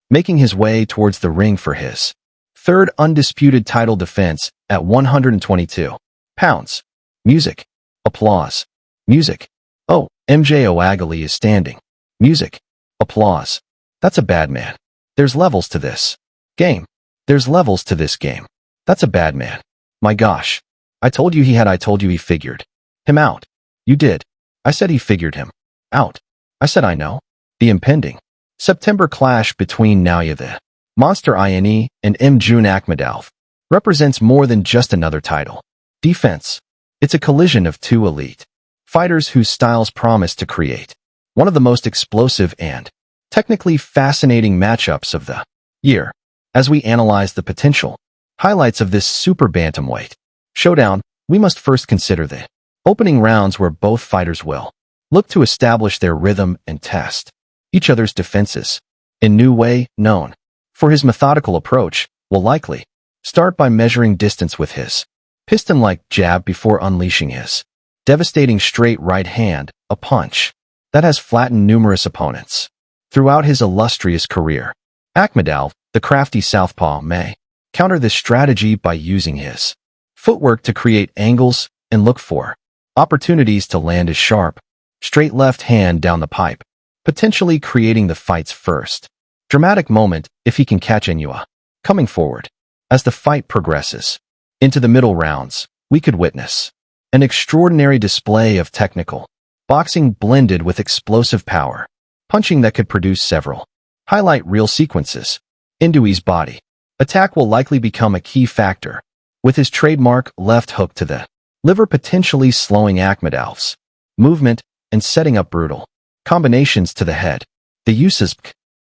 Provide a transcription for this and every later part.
making his way towards the ring for his third undisputed title defense at 122 pounds. Music. Applause. Music. Oh, Akhmadaliev is standing. Music. Applause. That's a bad man. There's levels to this game. There's levels to this game. That's a bad man. My gosh. I told you he figured him out. You did. I said he figured him out. I said I know. The impending September clash between Naoya the Monster Inoue and Murodjon Akhmadaliev represents more than just another title defense. It's a collision of two elite fighters whose styles promise to create one of the most explosive and technically fascinating matchups of the year. As we analyze the potential highlights of this super bantamweight showdown, we must first consider the opening rounds where both fighters will look to establish their rhythm and test each other's defenses. Inoue, known for his methodical approach, will likely start by measuring distance with his piston-like jab before unleashing his devastating straight right hand, a punch that has flattened numerous opponents throughout his illustrious career. Akhmadaliev, the crafty southpaw, may counter this strategy by using his footwork to create angles and look for opportunities to land his sharp, straight left hand down the pipe, potentially creating the fight's first dramatic moment if he can catch Inoue coming forward. As the fight progresses into the middle rounds, we could witness an extraordinary display of technical boxing blended with explosive power, punching that could produce several highlight reel sequences. Inoue's body attack will likely become a key factor, with his trademark left hook to the liver potentially slowing Akhmadaliev's movement and setting up brutal combinations to the head. The use's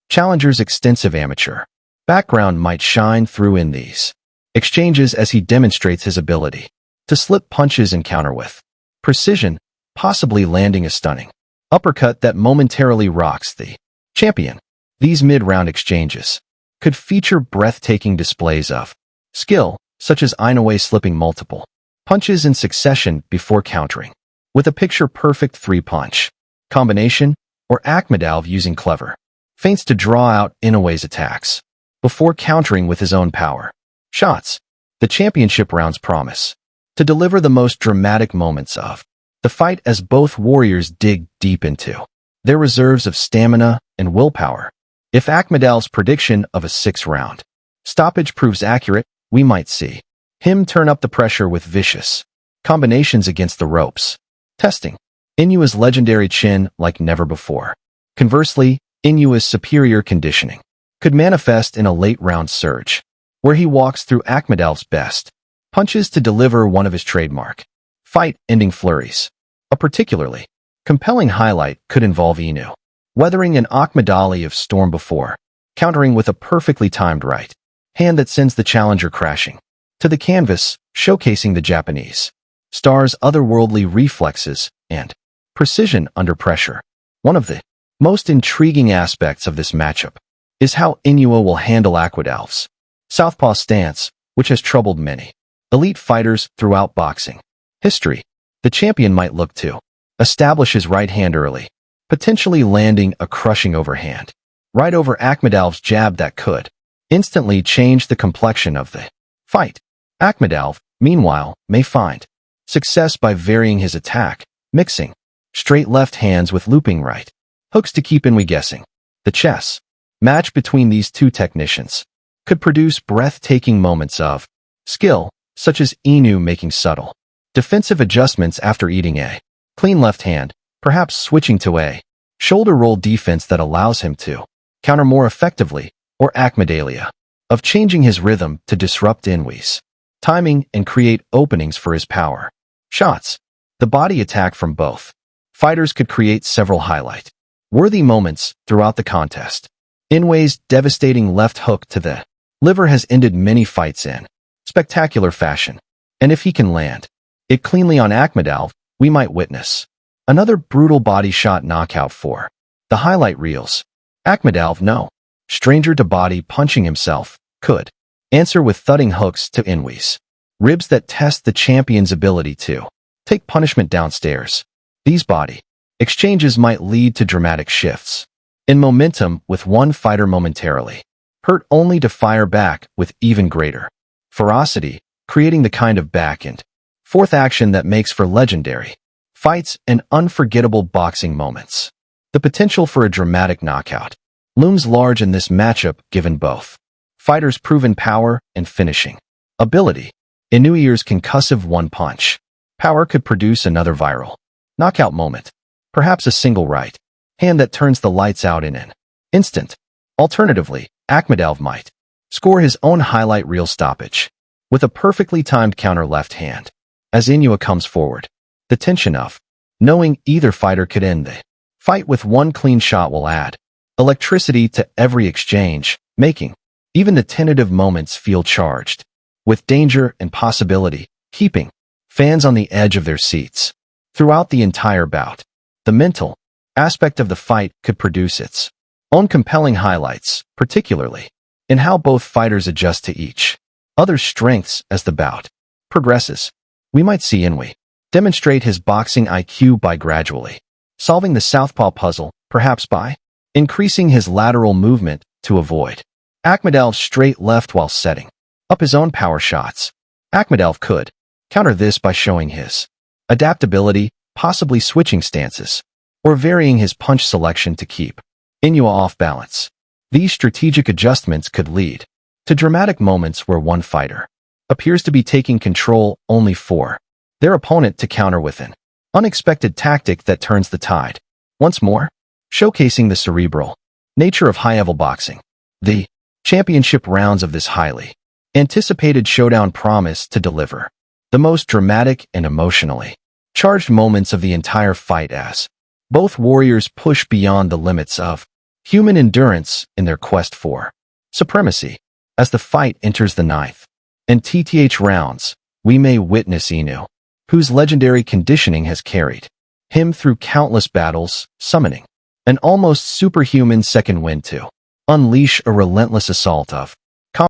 challenger's extensive amateur background might shine through in these exchanges as he demonstrates his ability to slip punches and counter with precision, possibly landing a stunning uppercut that momentarily rocks the champion. These mid-round exchanges could feature breathtaking displays of skill, such as Inoue slipping multiple punches in succession before countering with a picture-perfect three-punch combination, or Akhmadaliev using clever feints to draw out Inoue's attacks before countering with his own power shots. The championship rounds promise to deliver the most dramatic moments of the fight as both warriors dig deep into their reserves of stamina and willpower. If Akhmadaliev's prediction of a 6-round stoppage proves accurate, we might see him turn up the pressure with vicious combinations against the ropes, testing Inoue's legendary chin like never before. Conversely, Inoue's superior conditioning could manifest in a late-round surge, where he walks through Akhmadaliev's best punches to deliver one of his trademark fight-ending flurries. A particularly compelling highlight could involve Inoue weathering an Akhmadaliev storm before countering with a perfectly timed right hand that sends the challenger crashing to the canvas, showcasing the Japanese star's otherworldly reflexes and precision under pressure. One of the most intriguing aspects of this matchup is how Inoue will handle Akhmadaliev's southpaw stance, which has troubled many elite fighters throughout boxing history. The champion might look to establish his right hand early, potentially landing a crushing overhand right over Akhmadaliev's jab that could instantly change the complexion of the fight. Akhmadaliev, meanwhile, may find success by varying his attack, mixing straight left hands with looping right hooks to keep Inoue guessing. The chess match between these two technicians could produce breathtaking moments of skill, such as Inoue making subtle defensive adjustments after eating a clean left hand, perhaps switching to a shoulder roll defense that allows him to counter more effectively, or Akhmadaliev of changing his rhythm to disrupt Inoue's timing and create openings for his power shots. The body attack from both fighters could create several highlight-worthy moments throughout the contest. Inoue's devastating left hook to the liver has ended many fights in spectacular fashion, and if he can land it cleanly on Akhmadaliev, we might witness another brutal body shot knockout for the highlight reels. Akhmadaliev, no stranger to body punching himself, could answer with thudding hooks to Inoue's ribs that test the champion's ability to take punishment downstairs. These body exchanges might lead to dramatic shifts in momentum, with one fighter momentarily hurt only to fire back with even greater ferocity, creating the kind of back and forth action that makes for legendary fights and unforgettable boxing moments. The potential for a dramatic knockout looms large in this matchup given both fighters' proven power and finishing ability. Inouye's concussive one-punch power could produce another viral knockout moment, perhaps a single right hand that turns the lights out in an instant. Alternatively, Akhmadaliev might score his own highlight reel stoppage with a perfectly timed counter left hand. As Inoue comes forward, the tension of knowing either fighter could end the fight with one clean shot will add electricity to every exchange, making even the tentative moments feel charged with danger and possibility, keeping fans on the edge of their seats. Throughout the entire bout, the mental aspect of the fight could produce its own compelling highlights, particularly in how both fighters adjust to each other's strengths as the bout progresses. We might see Inoue demonstrate his boxing IQ by gradually solving the southpaw puzzle, perhaps by increasing his lateral movement to avoid Akhmadaliev's straight left while setting up his own power shots. Akhmadaliev could counter this by showing his adaptability, possibly switching stances, or varying his punch selection to keep Inoue off balance. These strategic adjustments could lead to dramatic moments where one fighter appears to be taking control only for their opponent to counter with an unexpected tactic that turns the tide. Once more, showcasing the cerebral nature of high-level boxing. The championship rounds of this highly anticipated showdown promise to deliver the most dramatic and emotionally charged moments of the entire fight as both warriors push beyond the limits of human endurance in their quest for supremacy. As the fight enters the ninth and TTH rounds, we may witness Inoue, whose legendary conditioning has carried him through countless battles, summoning an almost superhuman second wind to unleash a relentless assault of